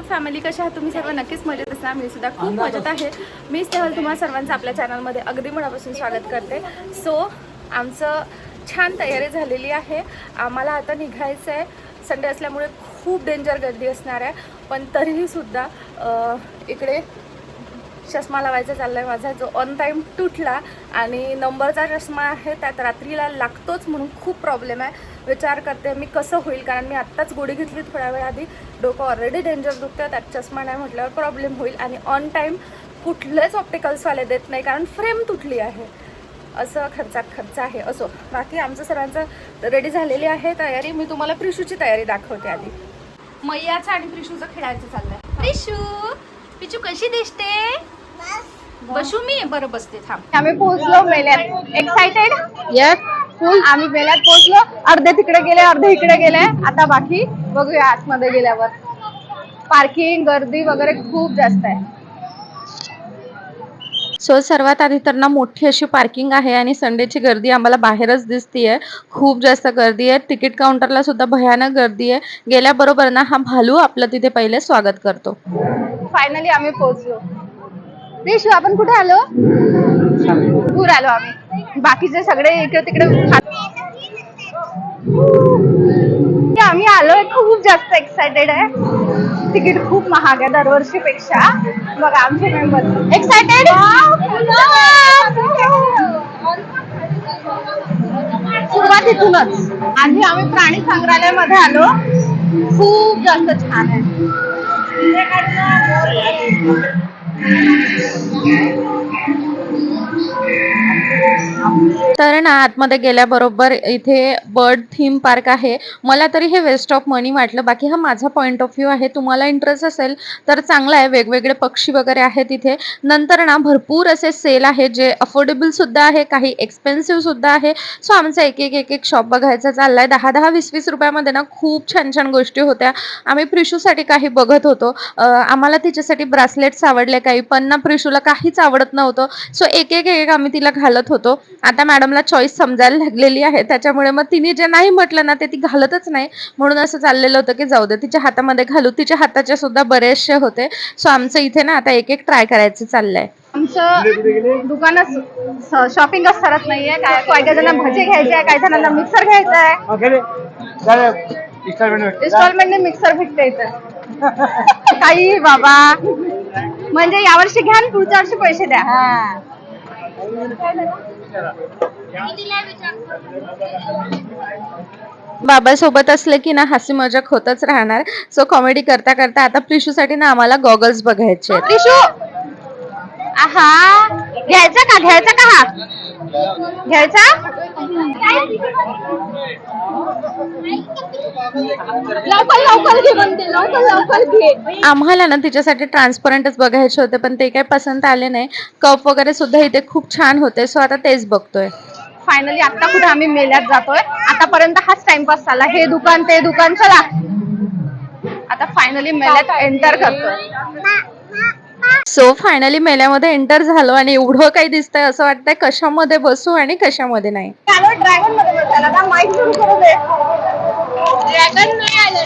Family, कशा आहात तुम्ही सर्व? नक्कीच मजेत असणार. मी सुद्धा खूप मजेत आहे. मी स्नेहल तुम्हा सर्वांचं आपल्या चॅनलमध्ये अगदी मनापासून स्वागत करते. सो आमचं छान तयारी झालेली आहे. आम्हाला आता निघायचं आहे. संडे असल्यामुळे खूप डेंजर गर्दी असणार आहे, पण तरीही सुद्धा इकडे चष्मा लावायचा चालला आहे माझा, जो ऑन टाईम तुटला आणि नंबरचा चष्मा आहे, त्यात रात्रीला लागतोच म्हणून खूप प्रॉब्लेम आहे. विचार करते मी कसं होईल, कारण मी आत्ताच गोळी घेतली थोड्या वेळ आधी. डोकं ऑलरेडी डेंजर दुखतं, त्यात चष्मा नाही म्हटल्यावर प्रॉब्लेम होईल. आणि ऑन टाईम कुठलेच ऑप्टिकल्सवाले देत नाही, कारण फ्रेम तुटली आहे. असं खर्चात खर्च आहे. असो, बाकी आमचं सर्वांचं रेडी झालेली आहे तयारी. मी तुम्हाला प्रिशूची तयारी दाखवते आधी. मैयाचं आणि प्रिशूचं खेळायचं चाललंय. प्रिशू, पिचू कशी दिसते? बसू मी? बरं बसते, थांब. आम्ही पोहोचलो मेल्यात. एक्साइटेड? यस, फुल. आम्ही मेल्यात पोहोचलो. अर्धे तिकडे गेले, अर्धे इकडे गेले. आता बाकी बघूया आतमध्ये गेल्यावर. पार्किंग गर्दी वगैरे खूप जास्त आहे. सो सर्वात आधी तर ना मोठी अशी पार्किंग आहे आणि संडेची गर्दी आम्हाला बाहेरच दिसतीये. खूप जास्त गर्दी आहे. तिकीट काउंटरला सुद्धा भयानक गर्दी आहे. गेल्याबरोबर ना हा भालू आपलं तिथे पहिले स्वागत करतो. फायनली आम्ही पोहोचलो. देशू, आपण कुठे आलो? पूर आलो आम्ही. बाकीचे सगळे इकडे तिकडे आम्ही आलोय. खूप जास्त एक्साइटेड आहे. तिकीट खूप महाग आहे दरवर्षीपेक्षा. बघा आमचे मेंबर एक्साइटेड. सुरुवातीतूनच आधी आम्ही प्राणी संग्रहालयामध्ये आलो. खूप जास्त छान आहे. तर ना आतमध्ये गेल्याबरोबर इथे बर्ड थीम पार्क आहे. मला तरी हे वेस्ट ऑफ मनी वाटलं. बाकी हा माझा पॉईंट ऑफ व्ह्यू आहे. तुम्हाला इंटरेस्ट असेल तर चांगला आहे. वेगवेगळे पक्षी वगैरे आहेत इथे. नंतर ना भरपूर असे सेल आहे जे अफोर्डेबल सुद्धा आहे, काही एक्सपेन्सिव्ह सुद्धा आहे. सो आमचा एक शॉप बघायचा चाललाय. 10-10, 20-20 रुपयामध्ये ना खूप छान छान गोष्टी होत्या. आम्ही प्रिशूसाठी काही बघत होतो. आम्हाला तिच्यासाठी ब्रासलेट्स आवडले काही, पण ना प्रिशूला काहीच आवडत नव्हतं. सो एक आम्ही तिला घालत होतो. आता मॅडमला चॉईस समजायला लागलेली आहे, त्याच्यामुळे मग तिने जे नाही म्हटलं ना ते ती घालतच नाही. म्हणून असं चाललेलं होतं की जाऊ दे, तिच्या हातामध्ये घालू. तिच्या हाताचे सुद्धा बरेचसे होते. सो आमचं इथे ना आता एक ट्राय करायचं चाललंय. आमचं दुकानात शॉपिंगच करत नाहीये. काही जणांना भजी घ्यायचे आहे, काही जणांना मिक्सर घ्यायचा आहे. इन्स्टॉलमेंटने मिक्सर भेटते इथं. काही बाबा, म्हणजे यावर्षी घ्या आणि पुढच्या वर्षी पैसे द्या. बाबा सोबत असले की ना हसी मजाक होतच राहणार. सो कॉमेडी करता करता आता प्रिशूसाठी ना आम्हाला गॉगल्स बघायचे. प्रिशू, आहा, घ्यायचा का? घ्यायचा का? हा घ्यायचा. लवकर घे. आम्हाला ना तिच्यासाठी ट्रान्सपरंटच बघायचे होते, पण ते काही पसंत आले नाही. कप वगैरे सुद्धा इथे खूप छान होते. सो आता तेच बघतोय. फायनली आता कुठे आम्ही मेल्यात जातोय. आतापर्यंत हाच टाइमपास चालला. हे दुकान ते दुकान, चला आता फायनली मेल्यात एंटर करतोय. सो फायनली मेल्यामध्ये एंटर झालो आणि एवढं काही दिसतंय असं वाटतंय कशामध्ये बसू आणि कशामध्ये नाही. ड्रॅगन मध्ये बसायला का? माईक सुरू करू दे. ड्रॅगन नाही आलं.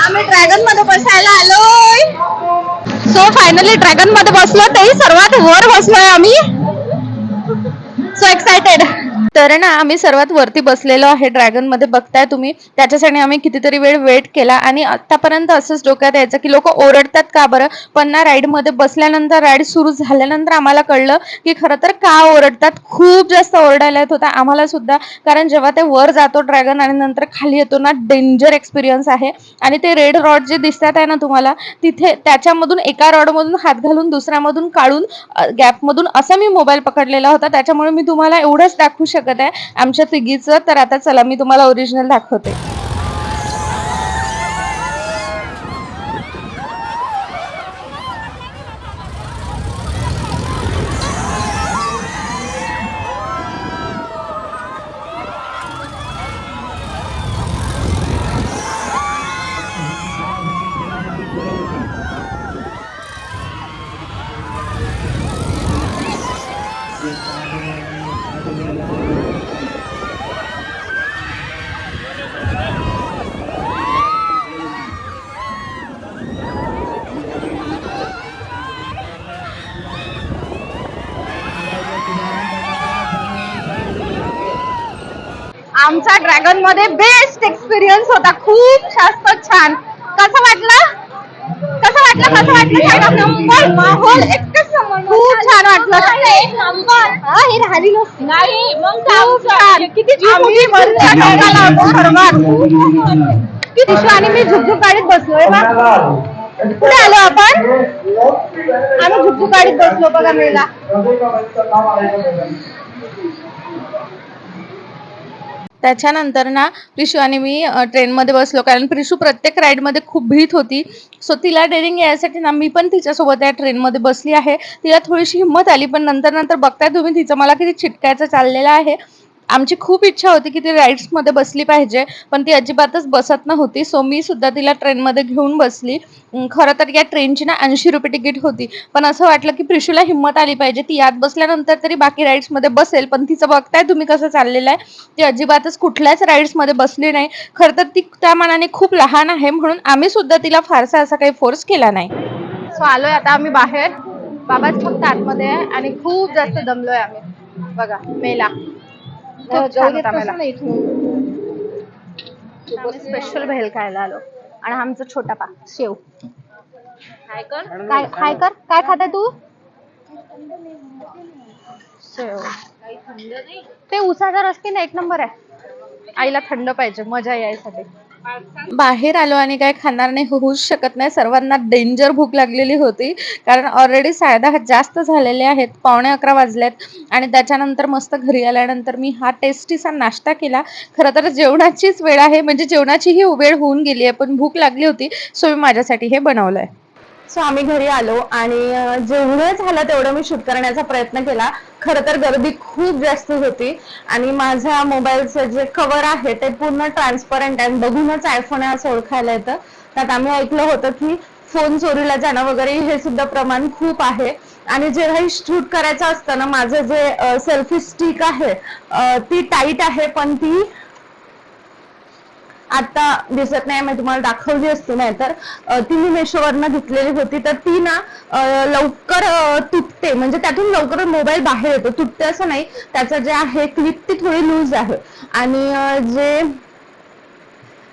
आम्ही ड्रॅगन मध्ये बसायला आलोय. सो फायनली ड्रॅगन मध्ये बसलो, तेही सर्वात वर बसलोय आम्ही. So excited. तर ना आम्ही सर्वात वरती बसलेलो आहे ड्रॅगन मध्ये, बघताय तुम्ही. त्याच्यासाठी आम्ही कितीतरी वेळ वेट केला आणि आतापर्यंत असंच डोक्यात यायचं की लोक ओरडतात का बरं, पण ना राईड मध्ये बसल्यानंतर, राईड सुरू झाल्यानंतर आम्हाला कळलं की खरं तर का ओरडतात. खूप जास्त ओरडायला येत होता आम्हाला सुद्धा, कारण जेव्हा ते वर जातो ड्रॅगन आणि नंतर खाली येतो ना, डेंजर एक्सपिरियन्स आहे. आणि ते रेड रॉड जे दिसतात आहे ना तुम्हाला, तिथे त्याच्यामधून एका रॉड मधून हात घालून दुसऱ्यामधून काढून गॅप मधून असा मी मोबाईल पकडलेला होता. त्याच्यामुळे मी तुम्हाला एवढंच दाखवू शकत आहे आमच्या तिघीचं. तर आता चला मी तुम्हाला ओरिजिनल दाखवते. आमचा ड्रॅगन मध्ये बेस्ट एक्सपिरियन्स होता, खूप जास्त छान. कसं वाटलं माहोल खूप छान वाटलं. हे राहिली नाही मग किती आणि मी झुकझुक गाडीत बसलोय. कुठे आलो आपण? आम्ही झुकझुक गाडीत बसलो बघा मेला. त्याच्यानंतर ना प्रिशू आणि मी ट्रेनमध्ये बसलो, कारण प्रिशू प्रत्येक राईडमध्ये खूप भीत होती. सो तिला डेअरिंग यायसाठी ना मी पण तिच्यासोबत या ट्रेनमध्ये बसली आहे. तिला थोडीशी हिंमत आली, पण नंतर बघताय तुम्ही तिचं मला किती चिटकायचं चाललेलं आहे. आमची खूप इच्छा होती की ती राईड्समध्ये बसली पाहिजे, पण ती अजिबातच बसत नव्हती. सो मी सुद्धा तिला ट्रेनमध्ये घेऊन बसली. खरं तर या ट्रेनची ना 80 रुपये तिकीट होती, पण असं वाटलं की प्रिशूला हिंमत आली पाहिजे, ती यात बसल्यानंतर तरी बाकी राईड्समध्ये बसेल. पण तिचं बघताय तुम्ही कसं चाललेलं आहे, ती अजिबातच कुठल्याच राईड्समध्ये बसली नाही. खरं तर ती त्या मानाने खूप लहान आहे, म्हणून आम्ही सुद्धा तिला फारसा असा काही फोर्स केला नाही. सो आलोय आता आम्ही बाहेर. बाबाच फक्त आतमध्ये आहे आणि खूप जास्त दमलोय आम्ही. बघा मेला स्पेशल भेल खायला आलो. आणि आमचं छोटा पा शेव. काय काय खाते तू? शेव. ते उसाचा रस की ना एक नंबर आहे. आईला थंड पाहिजे मजा यायसाठी. बाहेर आलो आणि काय खाणार नाही होऊच शकत नाही. सर्वांना डेंजर भूक लागलेली होती, कारण ऑलरेडी 10:30 जास्त झालेले आहेत, 11:15 वाजलेत. आणि त्याच्यानंतर मस्त घरी आल्यानंतर मी हा टेस्टीचा नाश्ता केला. खरं तर जेवणाचीच वेळ आहे, म्हणजे जेवणाचीही वेळ होऊन गेली आहे, पण भूक लागली होती, सो मी माझ्यासाठी हे बनवलंय. सो आम्ही घरी आलो आणि जेवढं झालं तेवढं मी शूट करण्याचा प्रयत्न केला. खरं तर गर्दी खूप जास्त होती आणि माझ्या मोबाईलचं जे कव्हर आहे ते पूर्ण ट्रान्सपरंट आहे, बघूनच आयफोन आहे असं ओळखायला येतं. त्यात आम्ही ऐकलं होतं की फोन चोरीला जाणं वगैरे हे सुद्धा प्रमाण खूप आहे. आणि जेव्हाही शूट करायचं असतं ना, माझं जे सेल्फी स्टिक आहे ती टाईट आहे, पण ती आता दिसत नाही. मी तुम्हाला दाखवली असती, नाही तर ती मी मेशोवरनं घेतलेली होती. तर ती ना लवकर तुटते, म्हणजे त्यातून लवकर मोबाईल बाहेर येतो. तुटते असं नाही, त्याचं जे आहे क्लिप ती थोडी लूज आहे. आणि जे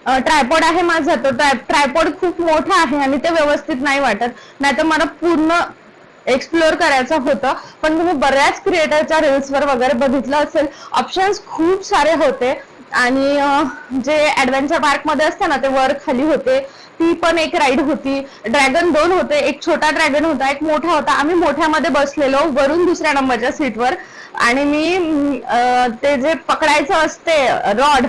ट्रायपॉड आहे माझा, तो ट्रायपॉड खूप मोठा आहे आणि ते व्यवस्थित नाही वाटत. नाहीतर मला पूर्ण एक्सप्लोअर करायचं होतं. पण तुम्ही बऱ्याच क्रिएटरच्या रील्सवर वगैरे बघितलं असेल, ऑप्शन्स खूप सारे होते. आणि जे ऍडव्हेंचर पार्क मध्ये असतं ना, ते वर खाली होते. ती पण एक राईड होती. ड्रॅगन 2 होते, एक छोटा ड्रॅगन होता, एक मोठा होता. आम्ही मोठ्यामध्ये बसलेलो वरून दुसऱ्या नंबरच्या सीटवर. आणि मी ते जे पकडायचं असते रॉड,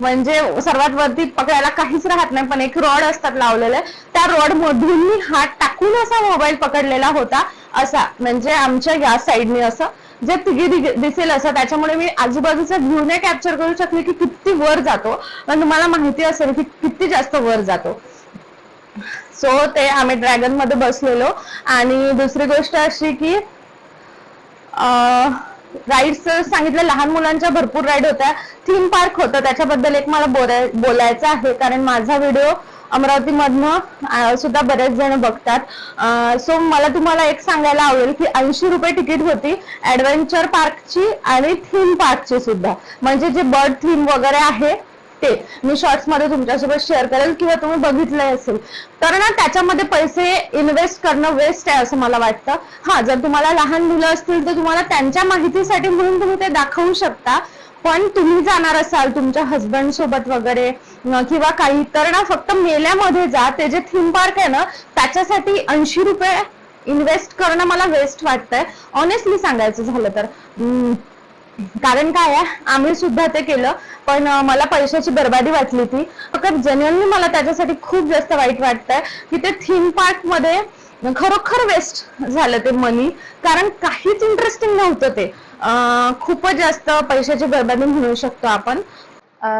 म्हणजे सर्वात वरती पकडायला काहीच राहत नाही, पण एक रॉड असतात लावलेले, त्या रॉड मधून मी हात टाकून असा मोबाईल पकडलेला होता. असा म्हणजे आमच्या या साईडने असं जे तिघी दिसेल असं. त्याच्यामुळे मी आजूबाजूचा व्ह्यू नाही कॅप्चर करू शकले की किती वर जातो, पण तुम्हाला माहिती असेल की किती जास्त वर जातो. सो ते आम्ही ड्रॅगन मध्ये बसलेलो. आणि दुसरी गोष्ट अशी की राईड्स सांगितलं, लहान मुलांच्या भरपूर राईड होत्या. थीम पार्क होतं, त्याच्याबद्दल एक मला बोलायचं आहे, कारण माझा व्हिडिओ अमरावती मधनं सुद्धा बरेच जण बघतात. सो मला तुम्हाला एक सांगायला आवडेल की 80 रुपये तिकीट होती ऍडव्हेंचर पार्कची आणि थीम पार्कची सुद्धा. म्हणजे जे बर्ड थीम वगैरे आहे ते मी शॉर्ट्स मध्ये तुमच्यासोबत शेअर करेल, किंवा तुम्ही बघितलंय असेल. तर ना त्याच्यामध्ये पैसे इन्व्हेस्ट करणं वेस्ट आहे असं मला वाटतं. हा, जर तुम्हाला लहान मुलं असतील तर तुम्हाला त्यांच्या माहितीसाठी म्हणून तुम्ही ते दाखवू शकता. पण तुम्ही जाणार असाल तुमच्या हस्बंड सोबत वगैरे किंवा काही, तर ना फक्त मेल्यामध्ये जा. ते जे थीम पार्क आहे ना, त्याच्यासाठी 80 रुपये इन्व्हेस्ट करणं मला वेस्ट वाटतंय, ऑनेस्टली सांगायचं झालं तर. कारण काय आहे, आम्ही सुद्धा ते केलं, पण मला पैशाची बर्बादी वाटली ती. फक्त जेन्युअनली मला त्याच्यासाठी खूप जास्त वाईट वाटतंय की ते थीम पार्क मध्ये खरोखर वेस्ट झालं ते मनी, कारण काहीच इंटरेस्टिंग नव्हतं ते. खूपच जास्त पैशाची बर्बादी म्हणू शकतो आपण.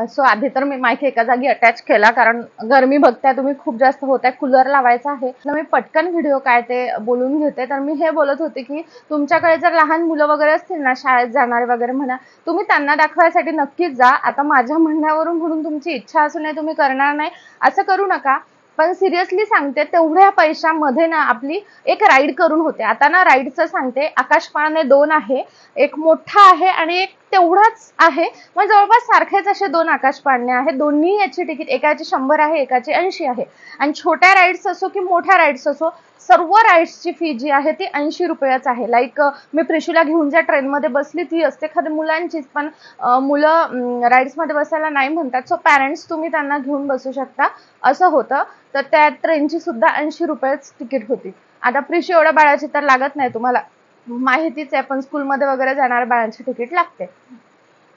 सो आधी तर मी माईक एका जागी अटॅच केला, कारण गरमी बघताय तुम्ही खूप जास्त होत आहे, कूलर लावायचा आहे. मी पटकन व्हिडिओ काय ते बोलून घेते. तर मी हे बोलत होते की तुमच्याकडे जर लहान मुलं वगैरे असतील ना, शाळेत जाणारे वगैरे म्हणा, तुम्ही त्यांना दाखवायसाठी नक्कीच जा. आता माझ्या म्हणण्यावरून म्हणून तुमची इच्छा असून नाही तुम्ही करणार नाही असं करू नका, पण सिरियसली सांगते, तेवढ्या पैशामध्ये ना आपली एक राईड करून होते. आता ना राईडचं सांगते, आकाश पाळणे 2 आहे, एक मोठा आहे आणि एक तेवढाच आहे. मग जवळपास सारखेच असे 2 आकाश पाळणे आहेत. दोन्ही याची तिकीट एकाची 100 आहे, एकाची 80 आहे. आणि छोट्या राईड्स असो की मोठ्या राईड्स असो, सर्व राईड्सची फी जी आहे ती 80 रुपयाच आहे. लाईक मी प्रिशूला घेऊन ज्या ट्रेनमध्ये बसली ती असते एखाद्या मुलांचीच, पण मुलं राईड्समध्ये बसायला नाही म्हणतात. सो पॅरेंट्स तुम्ही त्यांना घेऊन बसू शकता असं होतं. तर त्या ट्रेनची सुद्धा 80 रुपयाच तिकीट होती. आता प्रिशू एवढ्या बाळाची तर लागत नाही, तुम्हाला माहितीच आहे, पण स्कूलमध्ये वगैरे जाणाऱ्या बाळांची तिकीट लागते.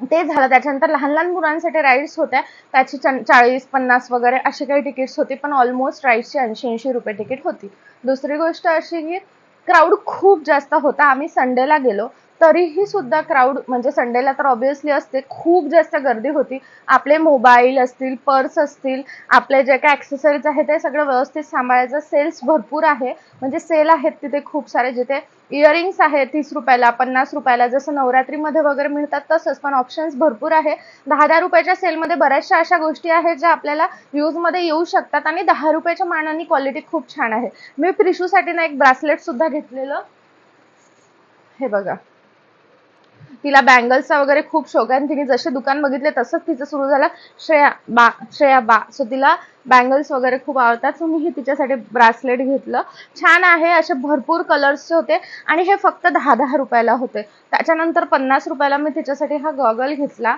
ते झालं. त्याच्यानंतर लहान लहान मुलांसाठी राईड्स होत्या, त्याची 40-50 वगैरे अशी काही तिकीट्स होती, पण ऑलमोस्ट राईड्सची 80-80 रुपये तिकीट होती. दुसरी गोष्ट अशी की क्राऊड खूप जास्त होता. आम्ही संडेला गेलो तरीही सुद्धा क्राऊड, म्हणजे संडेला तर ऑब्व्हियसली असते, खूप जास्त गर्दी होती. आपले मोबाईल असतील, पर्स असतील, आपले जे काही ॲक्सेसरीज आहे ते सगळं व्यवस्थित सांभाळायचं. सेल्स भरपूर आहे, म्हणजे सेल आहेत तिथे खूप सारे, जिथे इयरिंग्स आहे 30 रुपयाला, 50 रुपयाला, जसं नवरात्रीमध्ये वगैरे मिळतात तसंच, पण ऑप्शन्स भरपूर आहे. 10-10 रुपयाच्या सेलमध्ये बऱ्याचशा अशा गोष्टी आहेत ज्या आपल्याला यूजमध्ये येऊ शकतात आणि 10 रुपयाच्या मानाने क्वालिटी खूप छान आहे. मी प्रिशूसाठी ना एक ब्रासलेट सुद्धा घेतलेलं, हे बघा. तिला बँगल्सचा वगैरे खूप शौक आहे. तिने जसे दुकान बघितले तसंच तिचं सुरू झालं, श्रेया बा. सो तिला बँगल्स वगैरे खूप आवडतात. सो मीही तिच्यासाठी ब्रासलेट घेतलं. छान आहे, असे भरपूर कलर्सचे होते आणि हे फक्त 10-10 रुपयाला होते. त्याच्यानंतर 50 रुपयाला मी तिच्यासाठी हा गॉगल घेतला.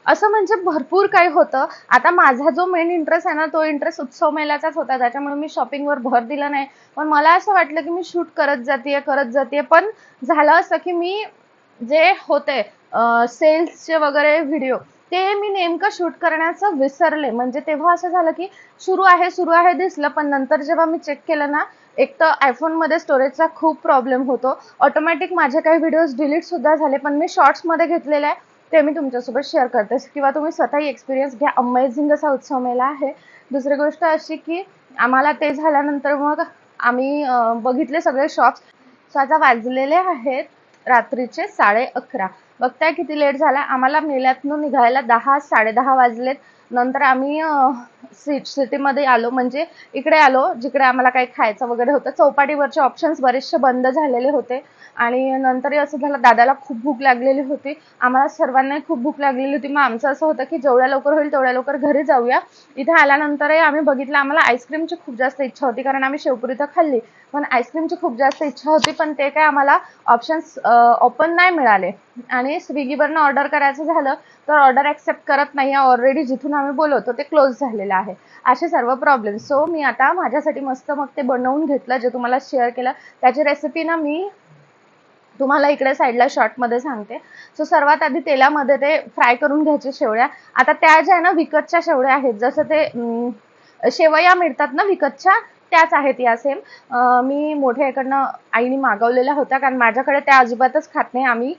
असं म्हणजे भरपूर काही होतं. आता माझा जो मेन इंटरेस्ट आहे ना, तो इंटरेस्ट उत्सव मेळ्याचाच होता, त्याच्यामुळे मी शॉपिंगवर भर दिला नाही. पण मला असं वाटलं की मी शूट करत जाते, पण झालं असं की मी जे होते सेल्सचे वगैरे व्हिडिओ, ते मी नेमकं शूट करण्याचं विसरले. म्हणजे तेव्हा असं झालं की सुरू आहे दिसलं, पण नंतर जेव्हा मी चेक केलं ना, एक तर आयफोनमध्ये स्टोरेजचा खूप प्रॉब्लेम होतो. ऑटोमॅटिक माझे काही व्हिडिओज डिलीट सुद्धा झाले, पण मी शॉर्ट्समध्ये घेतलेले आहे, ते मी तुमच्यासोबत शेअर करते, किंवा तुम्ही स्वतःही एक्सपिरियन्स घ्या. अमेझिंग असा उत्सव मेळा आहे. दुसरी गोष्ट अशी की आम्हाला ते झाल्यानंतर मग आम्ही बघितले सगळे शॉप्स. सो आता वाजलेले आहेत रात्रीचे 11:30. बघताय किती लेट झाला. आम्हाला मेळ्यातून निघायला 10-10:30 वाजलेत. नंतर आम्ही सिटीमध्ये आलो, म्हणजे इकडे आलो जिकडे आम्हाला काही खायचं वगैरे होतं. चौपाटीवरचे ऑप्शन्स बरेचसे बंद झालेले होते. आणि नंतरही असं झालं, दादाला खूप भूक लागलेली होती, आम्हाला सर्वांनाही खूप भूक लागलेली होती. मग आमचं असं होतं की जेवढ्या लवकर होईल तेवढ्या लवकर घरी जाऊया. इथे आल्यानंतरही आम्ही बघितलं, आम्हाला आईस्क्रीमची खूप जास्त इच्छा होती, कारण आम्ही शेवपुरी तर खाल्ली, पण आईस्क्रीमची खूप जास्त इच्छा होती, पण ते काय आम्हाला ऑप्शन्स ओपन नाही मिळाले. आणि स्विगीवरनं ऑर्डर करायचं झालं तर ऑर्डर ॲक्सेप्ट करत नाही आहे. ऑलरेडी जिथून आम्ही बोलवतो ते क्लोज झालेलं आहे. असे सर्व प्रॉब्लेम. सो मी आता माझ्यासाठी मस्त मग ते बनवून घेतलं, जे तुम्हाला शेअर केलं. त्याची रेसिपी ना मी तुम्हाला इकडे साईडला शॉर्टमध्ये सांगते. सो सर्वात आधी तेलामध्ये ते फ्राय करून घ्यायचे शेवळ्या. आता त्या ज्या आहे ना विकतच्या शेवळ्या आहेत, जसं ते शेवया मिळतात ना विकतच्या, त्याच आहेत या सेम. मी मोठ्या इकडनं आईने मागवलेल्या होत्या, कारण माझ्याकडे त्या अजिबातच खात नाही. आम्ही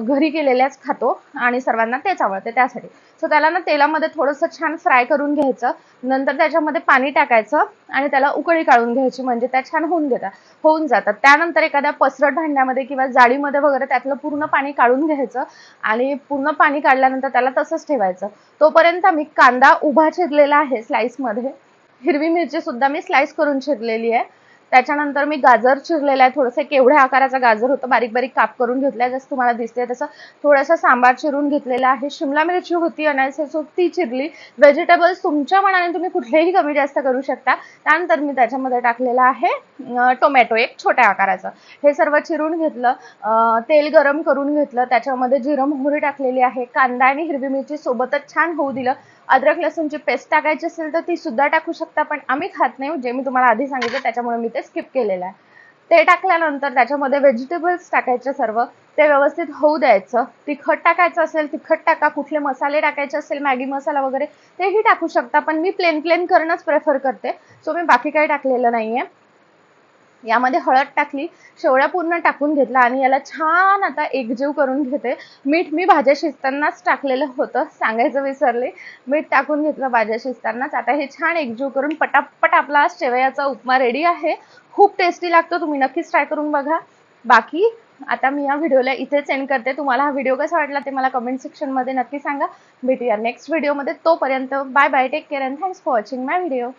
घरी केलेल्याच खातो आणि सर्वांना तेच आवडते त्यासाठी. सो त्याला ना तेलामध्ये थोडंसं छान फ्राय करून घ्यायचं. नंतर त्याच्यामध्ये पाणी टाकायचं आणि त्याला उकळी काढून घ्यायची, म्हणजे त्या छान होऊन जातात. त्यानंतर एखाद्या पसरट भांड्यामध्ये किंवा जाळीमध्ये वगैरे त्यातलं पूर्ण पाणी काढून घ्यायचं आणि पूर्ण पाणी काढल्यानंतर त्याला तसंच ठेवायचं. तोपर्यंत मी कांदा उभा चिरलेला आहे स्लाइसमध्ये. हिरवी मिरची सुद्धा मी स्लाइस करून चिरलेली आहे. त्याच्यानंतर मी गाजर चिरलेलं आहे, थोडंसं केवढ्या आकाराचं गाजर होतं, बारीक बारीक काप करून घेतलंय, जसं तुम्हाला दिसतंय तसं. थोडंसं सांबार चिरून घेतलेला आहे. शिमला मिरची होती अनायसेस, ती चिरली. व्हेजिटेबल्स तुमच्या मनाने तुम्ही कुठलेही कमी जास्त करू शकता. त्यानंतर मी त्याच्यामध्ये टाकलेलं आहे टोमॅटो, एक छोट्या आकाराचं. हे सर्व चिरून घेतलं. तेल गरम करून घेतलं, त्याच्यामध्ये जिरं मोहरी टाकलेली आहे. कांदा आणि हिरवी मिरची सोबतच छान होऊ दिलं. अद्रक लसूणची पेस्ट टाकायची असेल तर ती सुद्धा टाकू शकता, पण आम्ही खात नाही, जे मी तुम्हाला आधी सांगितलं, त्याच्यामुळे मी ते स्किप केलेलं आहे. ते टाकल्यानंतर त्याच्यामध्ये व्हेजिटेबल्स टाकायचे सर्व, ते व्यवस्थित होऊ द्यायचं. तिखट टाकायचं असेल तिखट टाका, कुठले मसाले टाकायचे असेल मॅगी मसाला वगैरे तेही टाकू शकता, पण मी प्लेन करणंच प्रेफर करते. सो मी बाकी काही टाकलेलं नाहीये. यामध्ये हळद टाकली, शेवळ्या पूर्ण टाकून घेतला आणि याला छान आता एकजीव करून घेते. मीठ मी भाज्या शिजतानाच टाकलेलं होतं, सांगायचं विसरले. मीठ टाकून घेतलं भाज्या शिजतानाच. आता हे छान एकजीव करून पटापट आपला शेवयाचा उपमा रेडी आहे. खूप टेस्टी लागतो, तुम्ही नक्कीच ट्राय करून बघा. बाकी आता मी या व्हिडिओला इथेच एंड करते. तुम्हाला हा व्हिडिओ कसा वाटला ते मला कमेंट सेक्शनमध्ये नक्की सांगा. भेटूया नेक्स्ट व्हिडिओमध्ये. तोपर्यंत bye bye, take care and thanks for watching my video.